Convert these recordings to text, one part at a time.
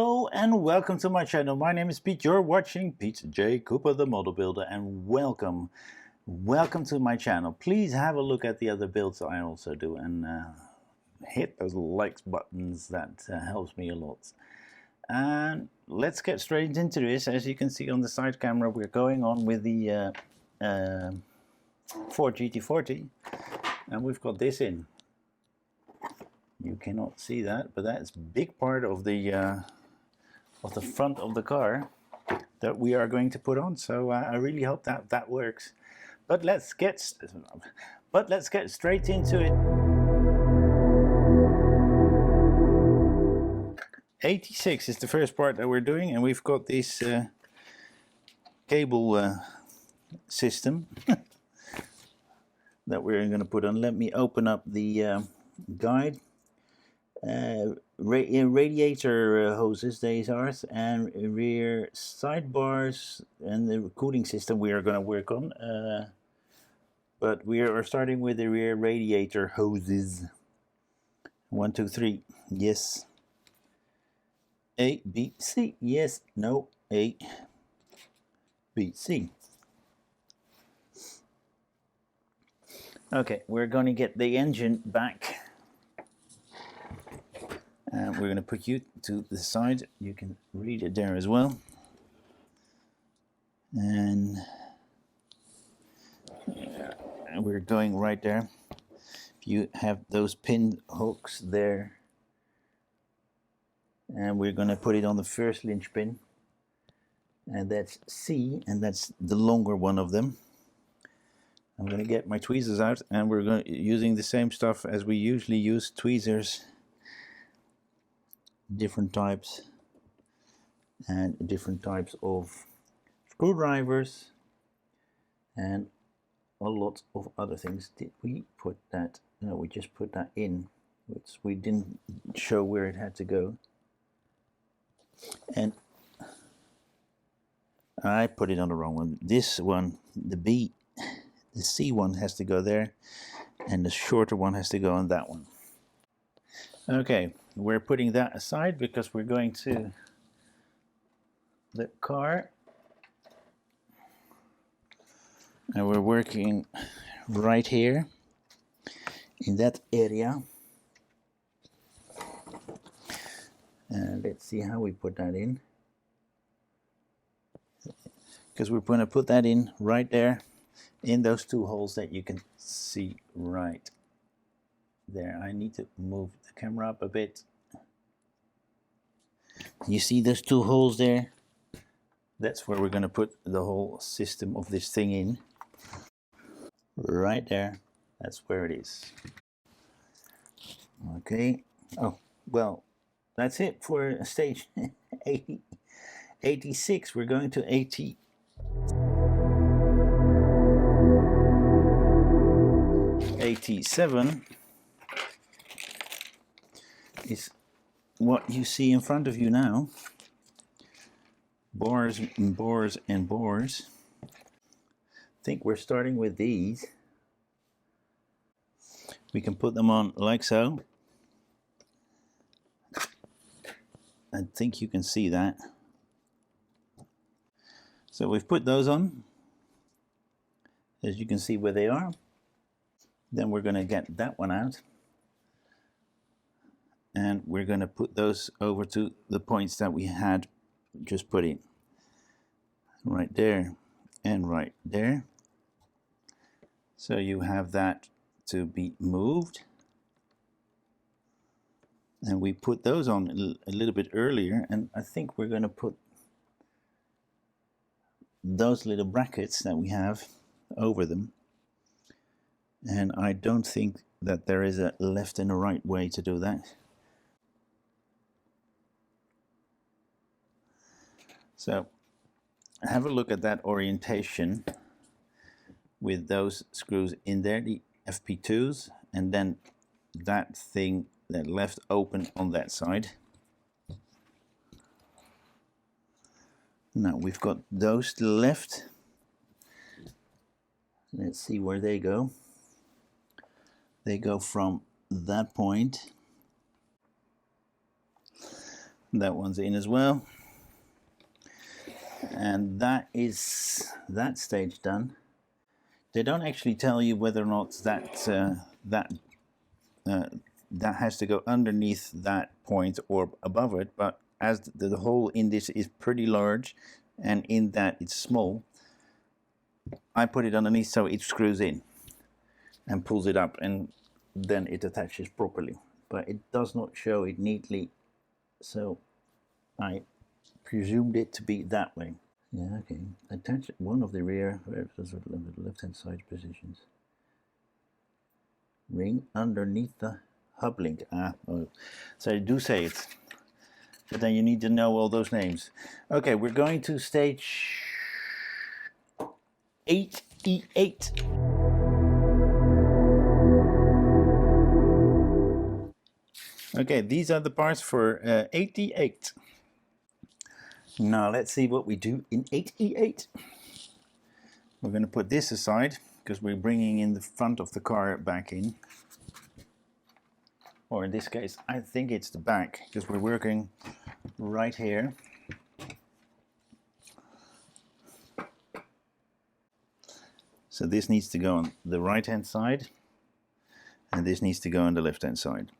Hello and welcome to my channel. My name is Pete. You're watching Pete J. Cooper, the model builder, and welcome to my channel. Please have a look at the other builds I also do and hit those likes buttons. That helps me a lot. And let's get straight into this. As you can see on the side camera, we're going on with the Ford GT40, and we've got this in. You cannot see that, but that's a big part of the front of the car that we are going to put on. So I really hope that works. But let's get straight into it. 86 is the first part that we're doing, and we've got this cable system that we're going to put on. Let me open up the guide. Radiator hoses, these are, and rear sidebars, and the cooling system we are going to work on. But we are starting with the rear radiator hoses. 1, 2, 3. Yes. A, B, C. Yes. No. A, B, C. Okay, we're going to get the engine back. And we're going to put you to the side. You can read it there as well. And we're going right there. You have those pin hooks there. And we're going to put it on the first linchpin. And that's C, and that's the longer one of them. I'm going to get my tweezers out, and we're using the same stuff as we usually use, tweezers. Different types and different types of screwdrivers and a lot of other things. Did we put that? No, we just put that in, which we didn't show where it had to go. And I put it on the wrong one. This one, the C one has to go there, and the shorter one has to go on that one. Okay, we're putting that aside because we're going to the car, and we're working right here in that area. And let's see how we put that in, because we're going to put that in right there in those two holes that you can see right there. I need to move the camera up a bit. You see those two holes there? That's where we're going to put the whole system of this thing in. Right there. That's where it is. Okay. Oh, well, that's it for stage 86. We're going to 87 is what you see in front of you now. Bars and bars and bars. I think we're starting with these. We can put them on like so. I think you can see that. So we've put those on. As you can see where they are. Then we're going to get that one out. And we're going to put those over to the points that we had just put in. Right there and right there. So you have that to be moved. And we put those on a little bit earlier, and I think we're going to put those little brackets that we have over them. And I don't think that there is a left and a right way to do that. So have a look at that orientation with those screws in there, the FP2s, and then that thing that left open on that side. Now we've got those to the left. Let's see where they go. They go from that point That one's in as well. And that is that stage done. They don't actually tell you whether or not that has to go underneath that point or above it, but as the hole in this is pretty large and in that it's small, I put it underneath so it screws in and pulls it up, and then it attaches properly. But it does not show it neatly, so I presumed it to be that way. Yeah, okay. Attach one of the rear left-hand side positions. Ring underneath the hub link. So I do say it, but then you need to know all those names. Okay, we're going to stage 8E8. Okay, these are the parts for 8E8. Now let's see what we do in 8E8. We're going to put this aside because we're bringing in the front of the car back in. Or in this case, I think it's the back because we're working right here. So this needs to go on the right hand side and this needs to go on the left hand side.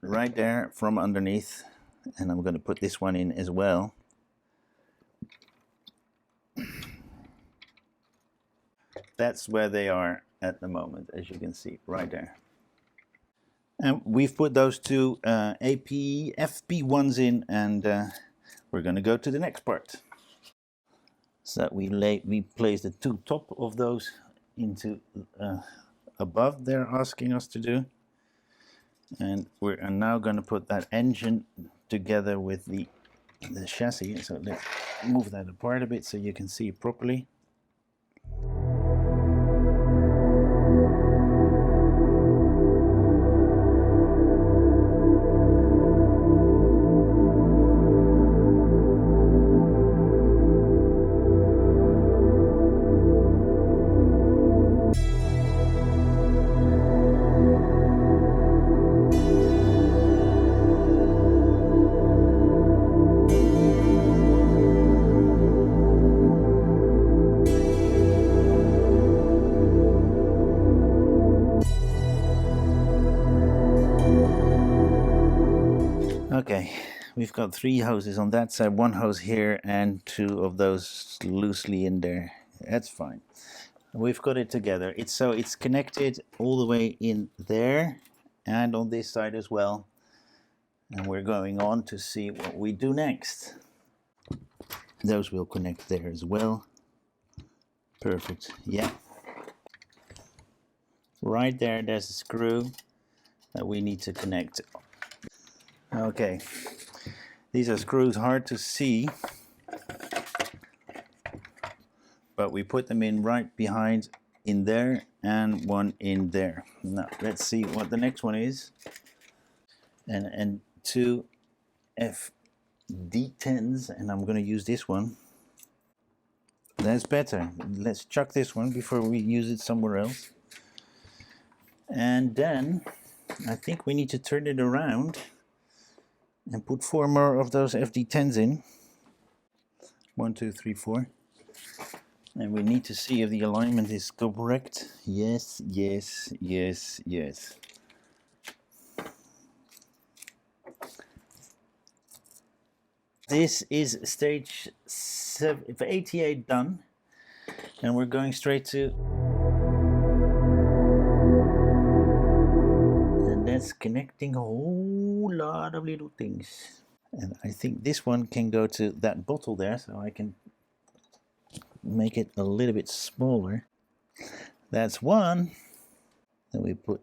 Right there from underneath, and I'm going to put this one in as well. That's where they are at the moment, as you can see, right there. And we've put those two FP1s in, and we're going to go to the next part. So we place the two top of those into above they're asking us to do. And we're now going to put that engine together with the chassis. So let's move that apart a bit so you can see it properly. Okay, we've got 3 hoses on that side, 1 hose here, and 2 of those loosely in there. That's fine. We've got it together. It's connected all the way in there and on this side as well. And we're going on to see what we do next. Those will connect there as well. Perfect. Yeah. Right there, there's a screw that we need to connect. Okay, these are screws hard to see, but we put them in right behind in there and one in there. Now let's see what the next one is. And 2 FD10s, and I'm going to use this one. That's better. Let's chuck this one before we use it somewhere else. And then I think we need to turn it around and put 4 more of those FD10s in. 1, 2, 3, 4. And we need to see if the alignment is correct. Yes, yes, yes, yes. This is stage 88 done. And we're going straight to... And that's connecting a whole lot of little things. And I think this one can go to that bottle there, so I can make it a little bit smaller. That's one. Then we put...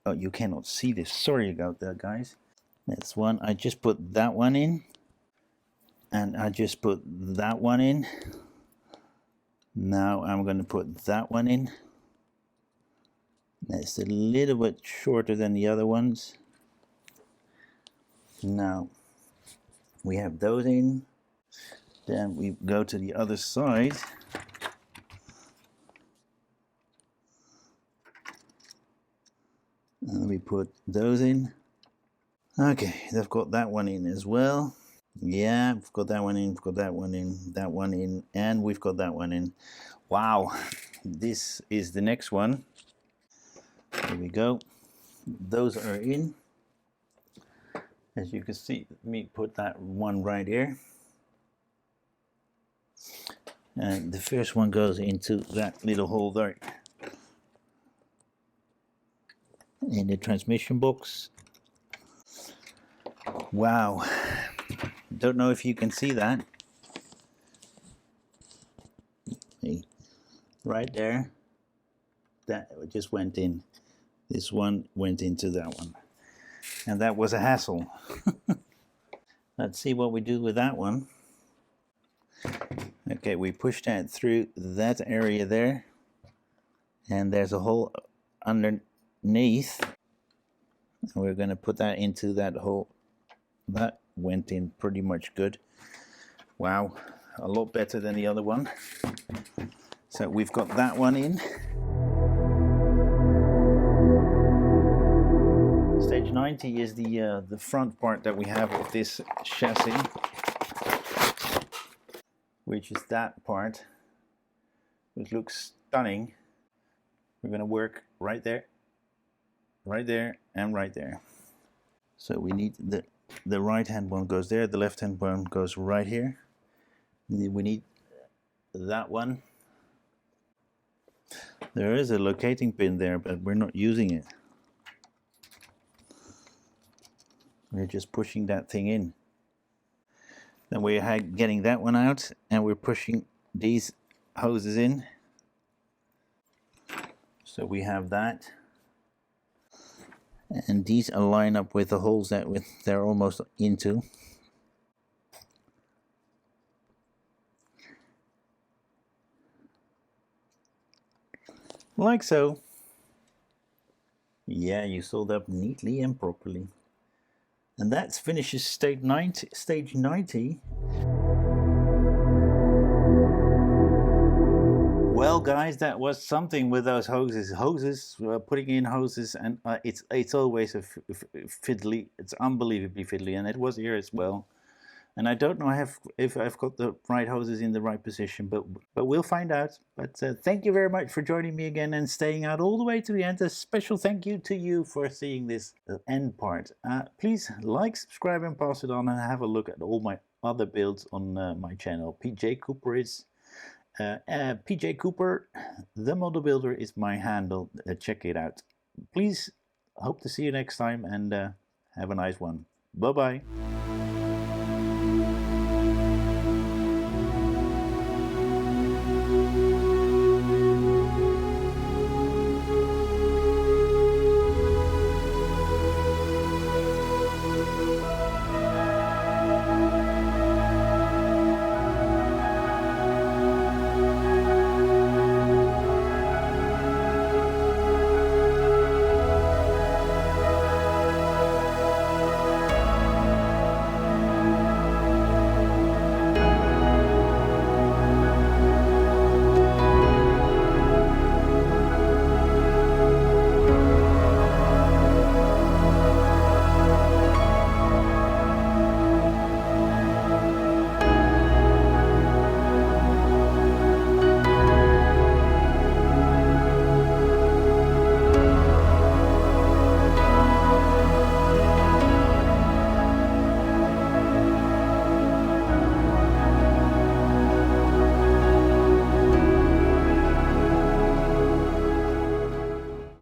Oh, you cannot see this. Sorry about that, guys. That's one. I just put that one in. And I just put that one in. Now I'm going to put that one in. That's a little bit shorter than the other ones. Now we have those in. Then we go to the other side. And we put those in. Okay, they've got that one in as well. Yeah, we've got that one in, we've got that one in, that one in, and we've got that one in. Wow, this is the next one. Here we go. Those are in. As you can see, let me put that one right here. And the first one goes into that little hole there in the transmission box. Wow, don't know if you can see that. Right there, that just went in. This one went into that one, and that was a hassle. Let's see what we do with that one. Okay, we push that through that area there, and there's a hole underneath. We're going to put that into that hole. That went in pretty much good. Wow, a lot better than the other one. So we've got that one in. Stage 90 is the front part that we have of this chassis, which is that part, which looks stunning. We're going to work right there, and right there. So we need the right hand one goes there, the left hand one goes right here. We need that one. There is a locating pin there, but we're not using it. We're just pushing that thing in. Then we're getting that one out, and we're pushing these hoses in. So we have that. And these align up with the holes that they're almost into. Like so. Yeah, you sewed up neatly and properly. And that finishes stage 90. Well, guys, that was something with those hoses. Putting in hoses, and it's always fiddly. It's unbelievably fiddly, and it was here as well. And I don't know if I've got the right hoses in the right position, but we'll find out. But thank you very much for joining me again and staying out all the way to the end. A special thank you to you for seeing this end part. Please like, subscribe, and pass it on, and have a look at all my other builds on my channel. PJ Cooper is PJ Cooper, the model builder, is my handle. Check it out. Please, hope to see you next time, and have a nice one. Bye bye.